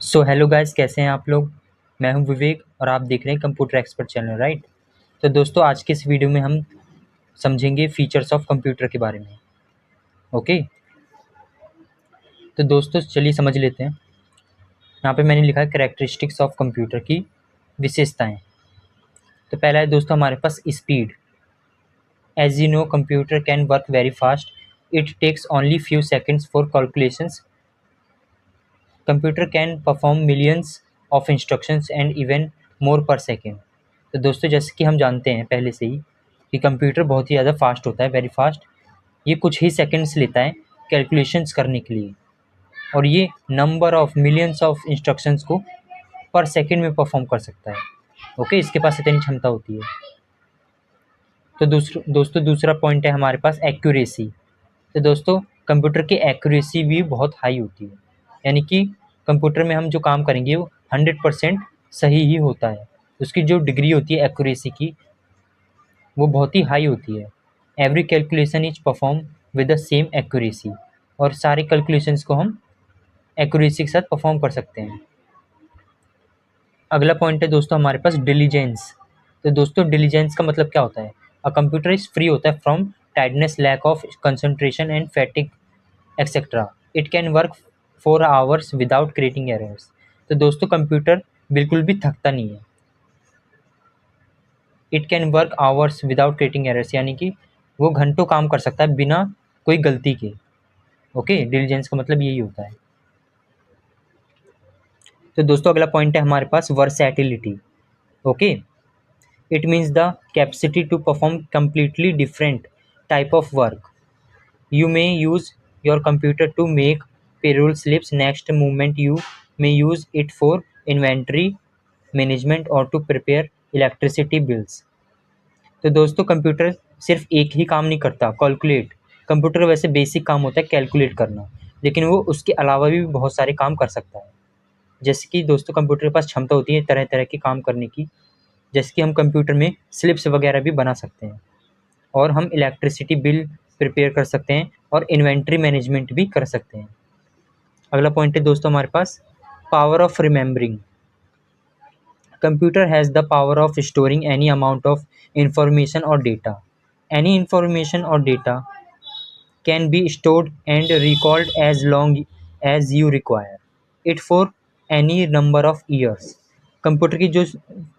So hello guys, कैसे हैं आप लोग। मैं हूं विवेक और आप देख रहे हैं कंप्यूटर एक्सपर्ट चैनल, राइट। तो दोस्तों, आज के इस वीडियो में हम समझेंगे फीचर्स ऑफ कंप्यूटर के बारे में। ओके, तो दोस्तों चलिए समझ लेते हैं। यहाँ पे मैंने लिखा है कैरेक्टरिस्टिक्स ऑफ कंप्यूटर की विशेषताएं। तो पहला है दोस्तों हमारे पास speed. As you know, computer can work very fast. It takes only few seconds for calculations. Computer can perform millions of instructions and even more per second. तो दोस्तों, जैसे कि हम जानते हैं पहले से ही कि कंप्यूटर बहुत ही ज़्यादा फास्ट होता है, वेरी फास्ट। ये कुछ ही सेकंड्स लेता है कैलकुलेशंस करने के लिए, और ये number of millions of instructions को पर सेकंड में परफॉर्म कर सकता है। ओके, इसके पास इतनी क्षमता होती है। तो दोस्तों दूसरा पॉइंट है हमारे पास एक्यूरेसी। तो दोस्तों, कंप्यूटर की एक्यूरेसी भी बहुत हाई होती है, यानी कि कंप्यूटर में हम जो काम करेंगे वो 100% सही ही होता है। उसकी जो डिग्री होती है एक्यूरेसी की, वो बहुत ही हाई होती है। Every calculation is perform with the same accuracy, और सारे कैलकुलेशंस को हम एक्यूरेसी के साथ परफॉर्म कर सकते हैं। अगला पॉइंट है दोस्तों हमारे पास डिलीजेंस। तो दोस्तों, डिलीजेंस का मतलब क्या होता है। अ कंप्यूटर इज फ्री होता है from tiredness, lack of concentration and fatigue etcetera. It can work for hours without creating errors. तो दोस्तों, कंप्यूटर बिल्कुल भी थकता नहीं है। It can work hours without creating errors, यानी कि वो घंटों काम कर सकता है बिना कोई गलती के। ओके, डिलीजेंस का मतलब यही होता है। तो दोस्तों, अगला पॉइंट है हमारे पास versatility. Okay, it means the capacity to perform completely different type of work. You may use your computer to make payroll slips. Next moment, you may use it for inventory management or to prepare electricity bills. तो दोस्तों, computer सिर्फ एक ही काम नहीं करता, calculate. Computer वैसे basic काम होता है कैलकुलेट करना, लेकिन वो उसके अलावा भी बहुत सारे काम कर सकता है। जैसे कि दोस्तों, कंप्यूटर के पास क्षमता होती है तरह तरह के काम करने की। जैसे कि हम कंप्यूटर में स्लिप्स वगैरह भी बना सकते हैं, और हम इलेक्ट्रिसिटी बिल प्रिपेयर कर सकते हैं, और इन्वेंट्री मैनेजमेंट भी कर सकते हैं। अगला पॉइंट है दोस्तों हमारे पास power of remembering. Computer has the power of storing any amount of information और डेटा। एनी इंफॉर्मेशन और data can be stored and recalled as long as you require it for any number of years. Computer की जो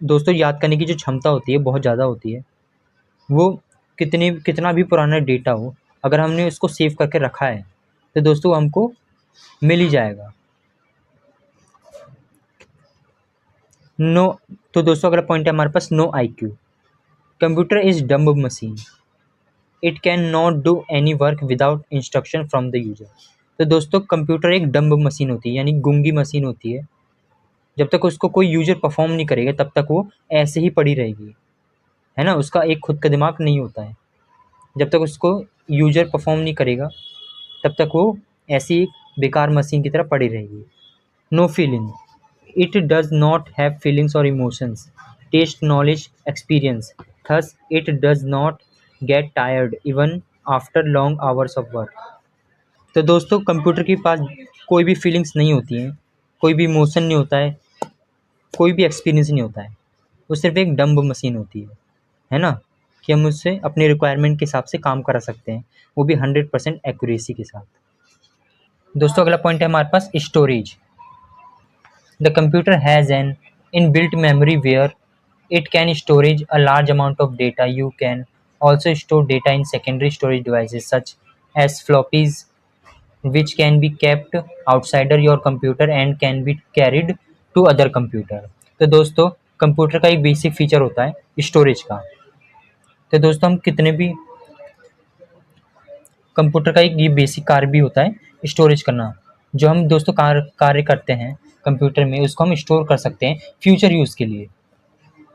दोस्तों याद करने की जो क्षमता होती है बहुत ज़्यादा होती है। वो कितना भी पुराना डेटा हो, अगर हमने उसको सेव करके रखा है तो दोस्तों हमको मिल ही जाएगा। नो तो दोस्तों, अगला पॉइंट है हमारे पास no IQ. Computer is dumb machine. It can not do any work without instruction from the user. तो दोस्तों, कंप्यूटर एक डम्ब मशीन होती है, यानी गूंगी मशीन होती है। जब तक उसको कोई यूजर परफॉर्म नहीं करेगा तब तक वो ऐसे ही पड़ी रहेगी, है ना। उसका एक खुद का दिमाग नहीं होता है। जब तक उसको यूजर परफॉर्म नहीं करेगा तब तक वो ऐसी एक बेकार मशीन की तरह पड़ी रहेगी। No feeling. It does not have feelings और emotions, taste, knowledge, experience. Thus it does not get tired even after long hours of work. तो दोस्तों, कंप्यूटर के पास कोई भी फीलिंग्स नहीं होती हैं, कोई भी इमोशन नहीं होता है, कोई भी एक्सपीरियंस नहीं होता है। वो सिर्फ एक डम्ब मशीन होती है ना, कि हम उससे अपने रिक्वायरमेंट के हिसाब से काम करा सकते हैं, वो भी 100% एक्यूरेसी के साथ। दोस्तों, अगला पॉइंट है हमारे पास storage. The computer has an inbuilt memory where it can storage a large amount of data. You can also store data in secondary storage devices such as floppies, which can be kept outside your computer and can be carried to other computer. तो दोस्तों, computer का एक basic feature होता है storage का। तो दोस्तों, हम कितने भी कंप्यूटर का एक ये बेसिक कार्य भी होता है स्टोरेज करना। जो हम दोस्तों कार्य करते हैं कंप्यूटर में, उसको हम स्टोर कर सकते हैं फ्यूचर यूज़ के लिए,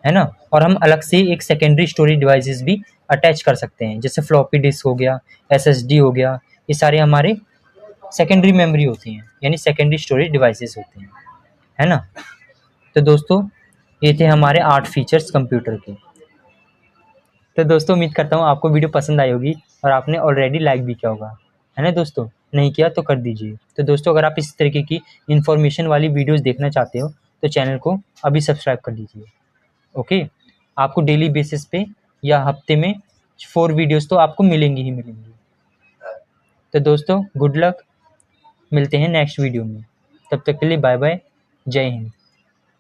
है ना। और हम अलग से एक सेकेंडरी स्टोरेज डिवाइसेस भी अटैच कर सकते हैं, जैसे फ्लॉपी डिस्क हो गया, एसएसडी हो गया। ये सारे हमारे सेकेंडरी मेमोरी होती हैं, यानी सेकेंडरी स्टोरेज डिवाइसेस होते हैं, है ना। तो दोस्तों, ये थे हमारे 8 फीचर्स कंप्यूटर के। तो दोस्तों, उम्मीद करता हूँ आपको वीडियो पसंद आई होगी और आपने ऑलरेडी लाइक भी किया होगा, है ना दोस्तों। नहीं किया तो कर दीजिए। तो दोस्तों अगर आप इस तरीके की इन्फॉर्मेशन वाली वीडियोस देखना चाहते हो तो चैनल को अभी सब्सक्राइब कर लीजिए। ओके, आपको डेली बेसिस पे या हफ्ते में 4 वीडियोस तो आपको मिलेंगी ही मिलेंगी। तो दोस्तों गुड लक, मिलते हैं नेक्स्ट वीडियो में। तब तक के लिए बाय बाय, जय हिंद।